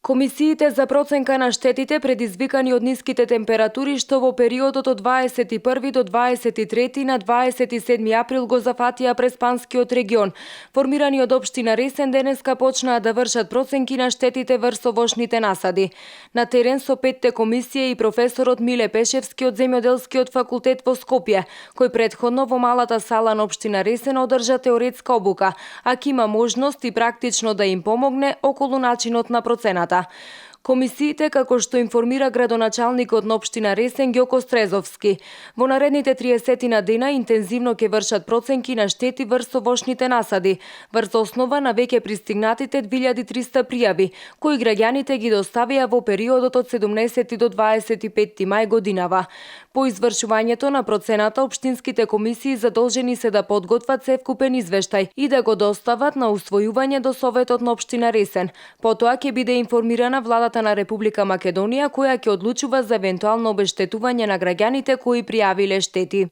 Комисиите за проценка на штетите предизвикани од ниските температури што во периодот од 21 до 23 на 27 април го зафатија Преспанскиот регион. Формирани од општина Ресен денеска почнаа да вршат проценки на штетите врз овошните насади. На терен со 5 комисија и професорот Миле Пешевски од Земјоделскиот факултет во Скопје, кој претходно во малата сала на општина Ресен одржа теоретска обука, а ќе има можност и практично да им помогне околу начинот на процената. Комисиите, како што информира градоначалникот на општина Ресен Ѓоко Стрезовски, во наредните 30 на дена интензивно ќе вршат проценки на штети врз овошните насади, врз основа на веќе пристигнатите 2300 пријави, кои граѓаните ги доставија во периодот од 17 до 25 мај годинава. По извршувањето на процената, општинските комисии задолжени се да подготват цевкупен извештај и да го достават на усвојување до Советот на општина Ресен. Потоа ќе биде информирана владата на Република Македонија, која ќе одлучува за евентуално обештетување на граѓаните кои пријавиле штети.